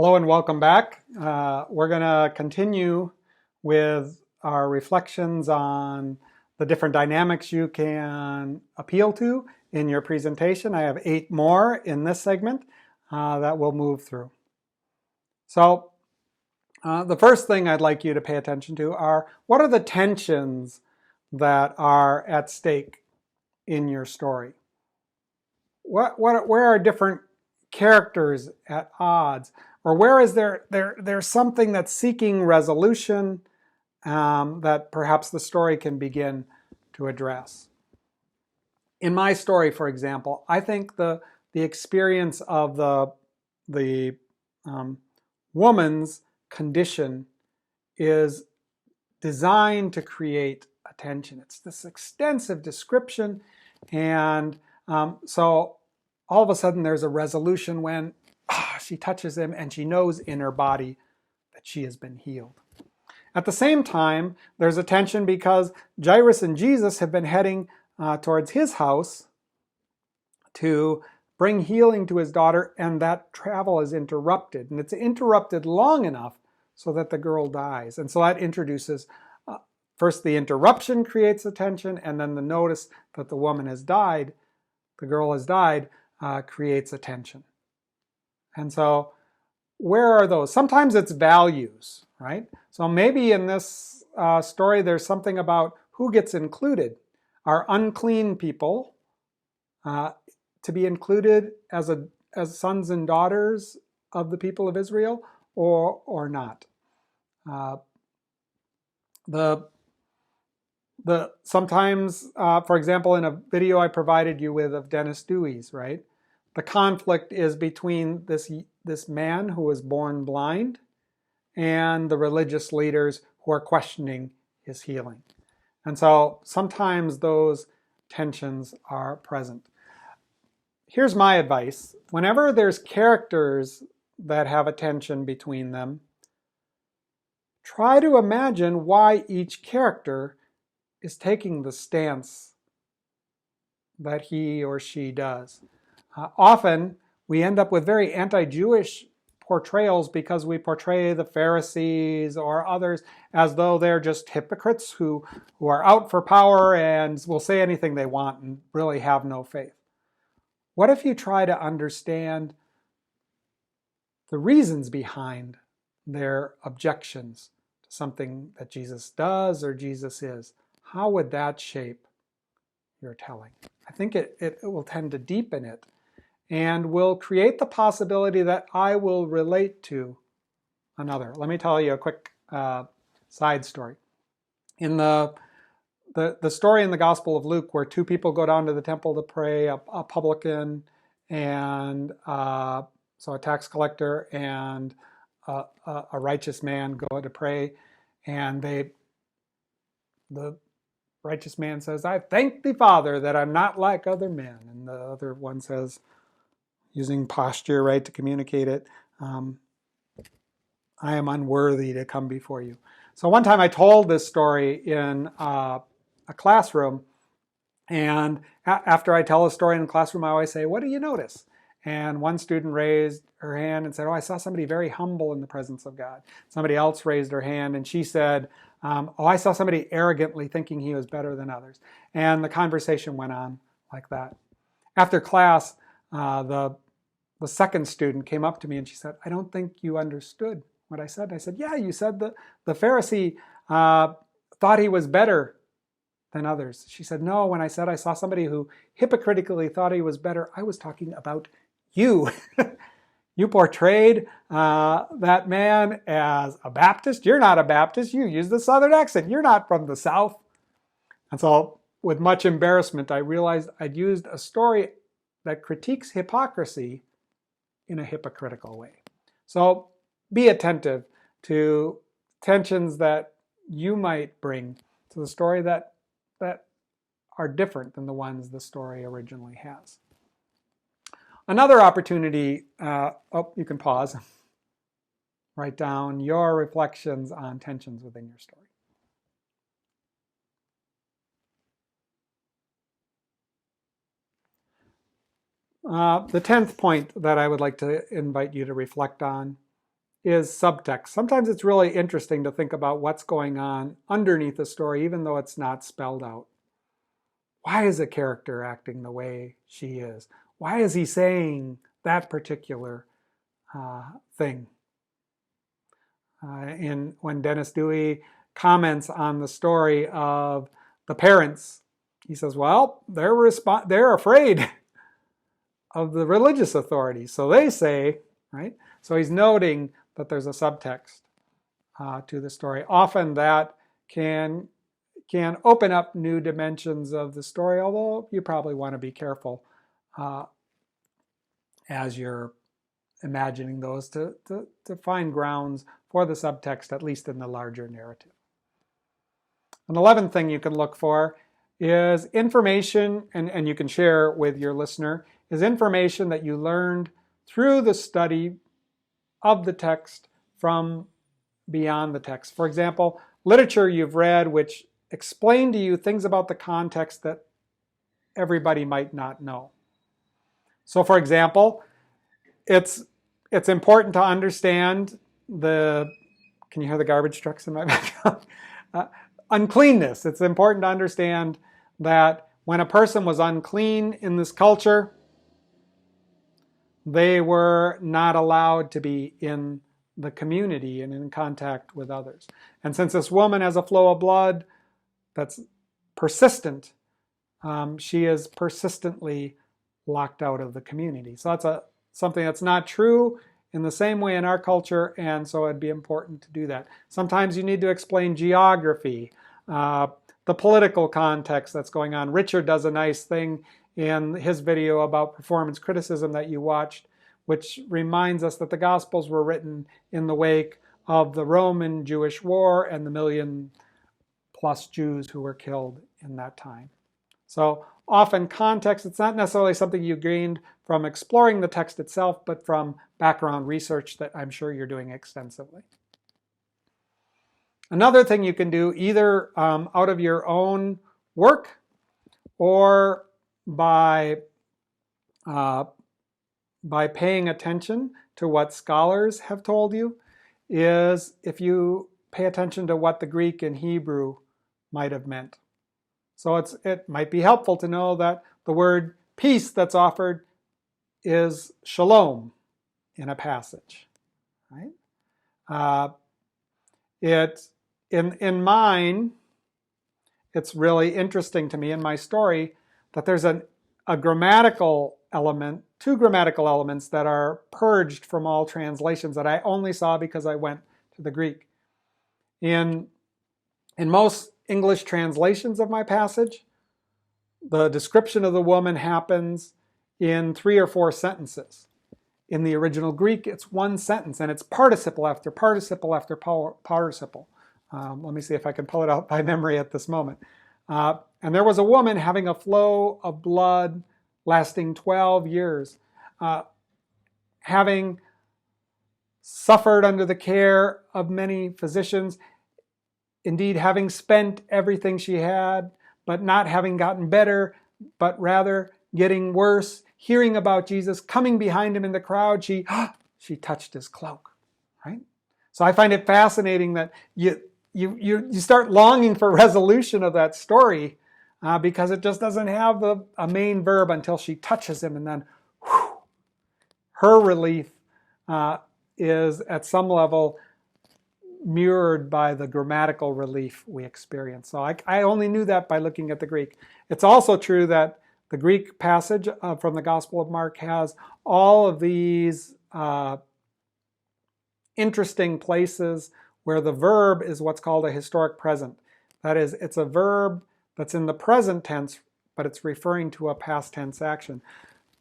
Hello and welcome back. We're going to continue with our reflections on the different dynamics you can appeal to in your presentation. I have 8 more in this segment that we'll move through. So the first thing I'd like you to pay attention to are what are the tensions that are at stake in your story? Where are different characters at odds? Or where is there's something that's seeking resolution that perhaps the story can begin to address? In my story, for example, I think the experience of the woman's condition is designed to create attention. It's this extensive description, and so all of a sudden there's a resolution when she touches him and she knows in her body that she has been healed. At the same time, there's a tension because Jairus and Jesus have been heading towards his house to bring healing to his daughter, and that travel is interrupted. And it's interrupted long enough so that the girl dies. And so that introduces, first the interruption creates a tension, and then the notice that the woman has died, the girl has died, creates a tension. And so where are those? Sometimes it's values, right? So maybe in this story there's something about who gets included. Are unclean people to be included as sons and daughters of the people of Israel or not? Sometimes, for example, in a video I provided you with of Dennis Dewey's, right? The conflict is between this man who was born blind and the religious leaders who are questioning his healing. And so sometimes those tensions are present. Here's my advice. Whenever there's characters that have a tension between them, try to imagine why each character is taking the stance that he or she does. Often we end up with very anti-Jewish portrayals because we portray the Pharisees or others as though they're just hypocrites who are out for power and will say anything they want and really have no faith. What if you try to understand the reasons behind their objections to something that Jesus does or Jesus is? How would that shape your telling? I think it will tend to deepen it and will create the possibility that I will relate to another. Let me tell you a quick side story. In the story in the Gospel of Luke where 2 people go down to the temple to pray, a publican and so a tax collector and a righteous man go to pray, and the righteous man says, "I thank thee, Father, that I'm not like other men." And the other one says, using posture, right, to communicate it, "I am unworthy to come before you." So one time I told this story in a classroom, and after I tell a story in the classroom, I always say, "What do you notice?" And one student raised her hand and said, "Oh, I saw somebody very humble in the presence of God." Somebody else raised her hand and she said, "Oh, I saw somebody arrogantly thinking he was better than others." And the conversation went on like that. After class, the second student came up to me and she said, "I don't think you understood what I said." And I said, "Yeah, you said the Pharisee thought he was better than others." She said, "No, when I said I saw somebody who hypocritically thought he was better, I was talking about you." You portrayed that man as a Baptist. You're not a Baptist. You use the Southern accent. You're not from the South. And so with much embarrassment, I realized I'd used a story that critiques hypocrisy in a hypocritical way. So be attentive to tensions that you might bring to the story that are different than the ones the story originally has. Another opportunity, you can pause, write down your reflections on tensions within your story. The 10th point that I would like to invite you to reflect on is subtext. Sometimes it's really interesting to think about what's going on underneath the story, even though it's not spelled out. Why is a character acting the way she is? Why is he saying that particular thing? When Dennis Dewey comments on the story of the parents, he says, well, they're afraid of the religious authorities. So they say, right? So he's noting that there's a subtext to the story. Often that can open up new dimensions of the story, although you probably want to be careful as you're imagining those to find grounds for the subtext, at least in the larger narrative. An 11th thing you can look for is information, and you can share with your listener, is information that you learned through the study of the text from beyond the text. For example, literature you've read which explain to you things about the context that everybody might not know. So for example, it's important to understand can you hear the garbage trucks in my background? Uncleanness. It's important to understand that when a person was unclean in this culture, they were not allowed to be in the community and in contact with others. And since this woman has a flow of blood that's persistent, she is persistently locked out of the community. So that's something that's not true in the same way in our culture, and so it'd be important to do that. Sometimes you need to explain geography, the political context that's going on. Richard does a nice thing in his video about performance criticism that you watched, which reminds us that the Gospels were written in the wake of the Roman Jewish War and the 1 million+ Jews who were killed in that time. So often context, it's not necessarily something you gained from exploring the text itself, but from background research that I'm sure you're doing extensively. Another thing you can do, either out of your own work or by paying attention to what scholars have told you, is if you pay attention to what the Greek and Hebrew might have meant. So it might be helpful to know that the word peace that's offered is shalom in a passage, right? In mine, it's really interesting to me in my story that there's a grammatical element, 2 grammatical elements that are purged from all translations that I only saw because I went to the Greek. In most English translations of my passage, the description of the woman happens in 3 or 4 sentences. In the original Greek, it's 1 sentence, and it's participle after participle after participle. Let me see if I can pull it out by memory at this moment. And there was a woman having a flow of blood lasting 12 years, having suffered under the care of many physicians, indeed having spent everything she had, but not having gotten better, but rather getting worse, hearing about Jesus, coming behind him in the crowd, she touched his cloak, right? So I find it fascinating that you start longing for resolution of that story because it just doesn't have a main verb until she touches him, and then her relief is at some level mirrored by the grammatical relief we experience. So I only knew that by looking at the Greek. It's also true that the Greek passage from the Gospel of Mark has all of these interesting places where the verb is what's called a historic present. That is, it's a verb that's in the present tense, but it's referring to a past tense action.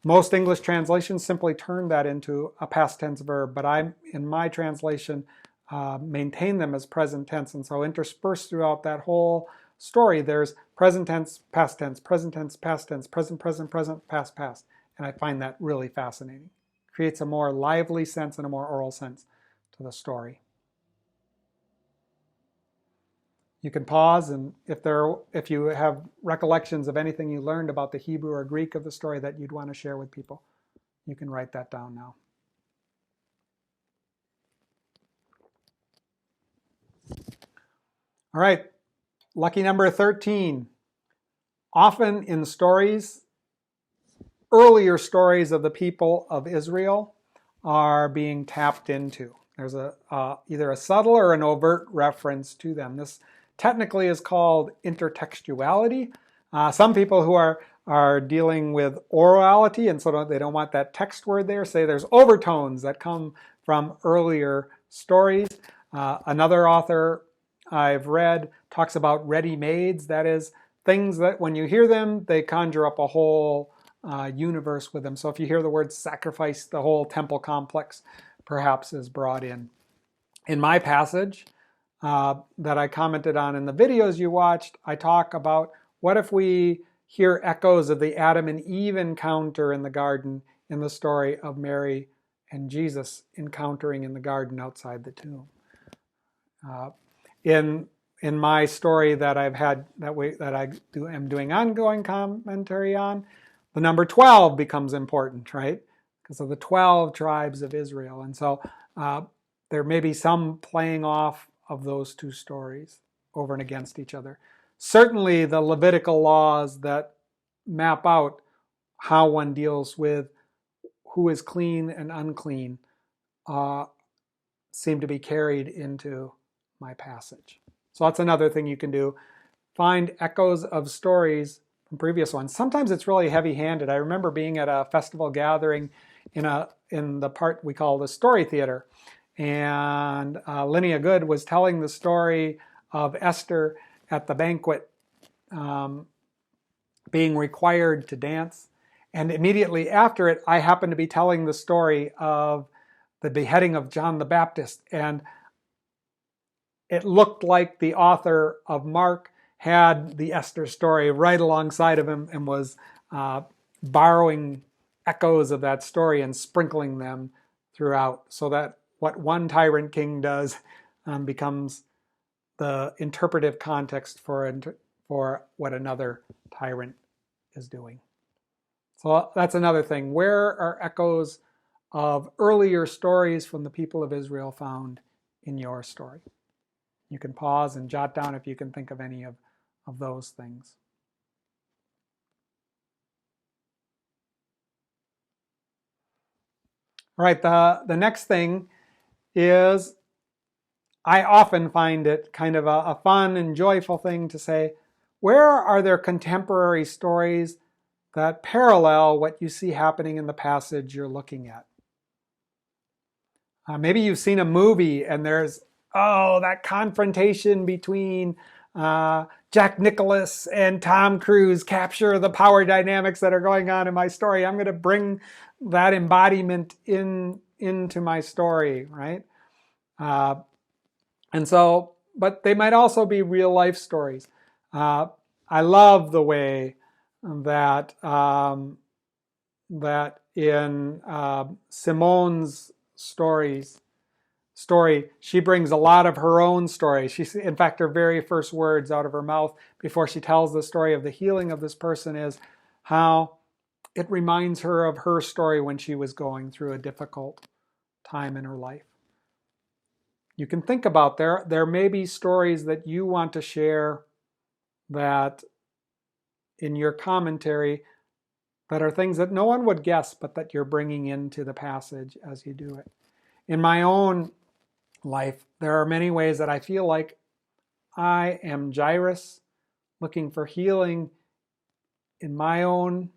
Most English translations simply turn that into a past tense verb, but in my translation, maintain them as present tense. And so interspersed throughout that whole story, there's present tense, past tense, present tense, past tense, present, present, present, past, past. And I find that really fascinating. Creates a more lively sense and a more oral sense to the story. You can pause, and if you have recollections of anything you learned about the Hebrew or Greek of the story that you'd want to share with people, you can write that down now. All right, lucky number 13. Often in stories, earlier stories of the people of Israel are being tapped into. There's either a subtle or an overt reference to them. This technically is called intertextuality. Some people who are dealing with orality and so they don't want that text word there say there's overtones that come from earlier stories. Another author I've read talks about ready-mades. That is, things that when you hear them, they conjure up a whole universe with them. So if you hear the word sacrifice, the whole temple complex perhaps is brought in. In my passage that I commented on in the videos you watched, I talk about what if we hear echoes of the Adam and Eve encounter in the garden in the story of Mary and Jesus encountering in the garden outside the tomb. In my story that I've had that I am doing ongoing commentary on, the number 12 becomes important, right? Because of the 12 tribes of Israel. And so there may be some playing off of those two stories over and against each other. Certainly the Levitical laws that map out how one deals with who is clean and unclean seem to be carried into my passage. So that's another thing you can do. Find echoes of stories from previous ones. Sometimes it's really heavy-handed. I remember being at a festival gathering in the part we call the story theater, and Linnea Good was telling the story of Esther at the banquet being required to dance, and immediately after it, I happened to be telling the story of the beheading of John the Baptist, and it looked like the author of Mark had the Esther story right alongside of him and was borrowing echoes of that story and sprinkling them throughout, so that what one tyrant king does becomes the interpretive context for what another tyrant is doing. So that's another thing. Where are echoes of earlier stories from the people of Israel found in your story? You can pause and jot down if you can think of any of those things. All right, the next thing is I often find it kind of a fun and joyful thing to say, where are there contemporary stories that parallel what you see happening in the passage you're looking at? Maybe you've seen a movie and there's, that confrontation between Jack Nicklaus and Tom Cruise capture the power dynamics that are going on in my story. I'm going to bring that embodiment into my story, right? And so, but they might also be real life stories. I love the way that that in Simone's story, she brings a lot of her own story. In fact, her very first words out of her mouth before she tells the story of the healing of this person is how it reminds her of her story when she was going through a difficult time in her life. You can think about there may be stories that you want to share that in your commentary that are things that no one would guess, but that you're bringing into the passage as you do it. In my own life, there are many ways that I feel like I am Jairus, looking for healing in my own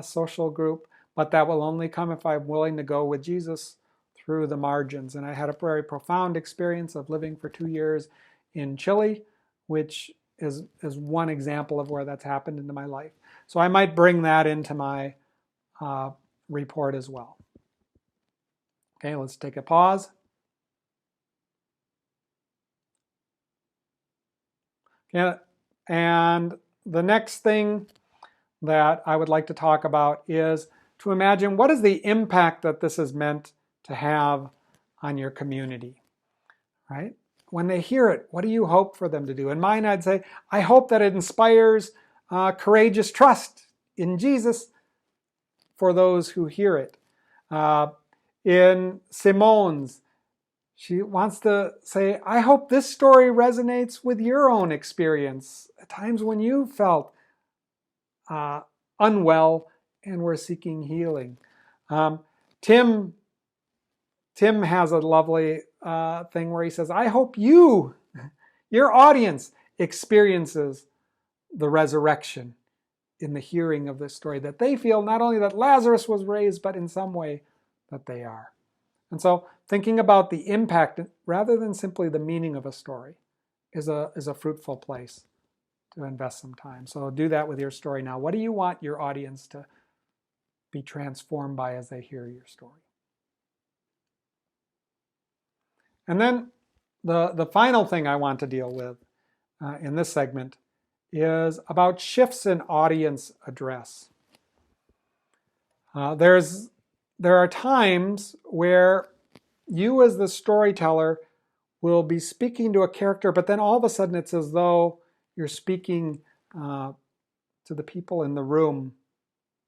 social group, but that will only come if I'm willing to go with Jesus through the margins. And I had a very profound experience of living for 2 years in Chile, which is one example of where that's happened into my life. So I might bring that into my report as well. Okay, let's take a pause. Okay, and the next thing that I would like to talk about is to imagine what is the impact that this is meant to have on your community, right? When they hear it, what do you hope for them to do? In mine, I'd say, I hope that it inspires courageous trust in Jesus for those who hear it. In Simone's, She wants to say, I hope this story resonates with your own experience at times when you felt unwell and were seeking healing. Tim has a lovely thing where he says, I hope your audience experiences the resurrection in the hearing of this story, that they feel not only that Lazarus was raised, but in some way that they are. And so thinking about the impact rather than simply the meaning of a story is a fruitful place to invest some time. So do that with your story now. What do you want your audience to be transformed by as they hear your story? And then the final thing I want to deal with in this segment is about shifts in audience address. There are times where you as the storyteller will be speaking to a character, but then all of a sudden it's as though you're speaking to the people in the room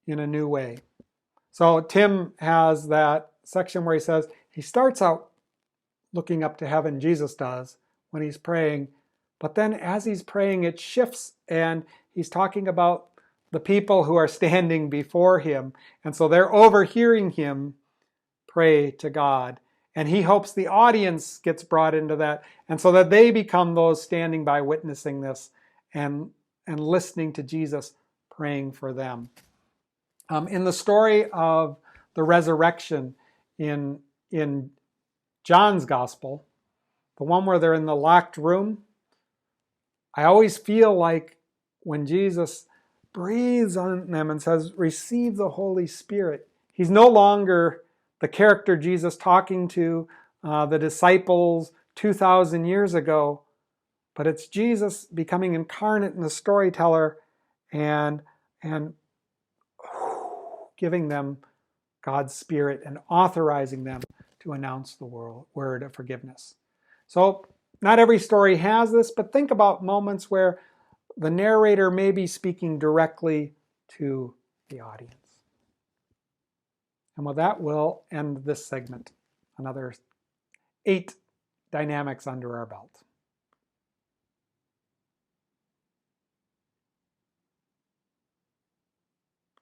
in a new way. So Tim has that section where he says he starts out looking up to heaven, Jesus does, when he's praying, but then as he's praying it shifts and he's talking about the people who are standing before him, and so they're overhearing him pray to God. And he hopes the audience gets brought into that, and so that they become those standing by witnessing this and listening to Jesus praying for them. In the story of the resurrection in John's Gospel, the one where they're in the locked room, I always feel like when Jesus breathes on them and says, receive the Holy Spirit, he's no longer the character Jesus talking to the disciples 2,000 years ago, but it's Jesus becoming incarnate in the storyteller and giving them God's Spirit and authorizing them to announce the word of forgiveness. So not every story has this, but think about moments where the narrator may be speaking directly to the audience. And with that, we'll end this segment. Another 8 dynamics under our belt.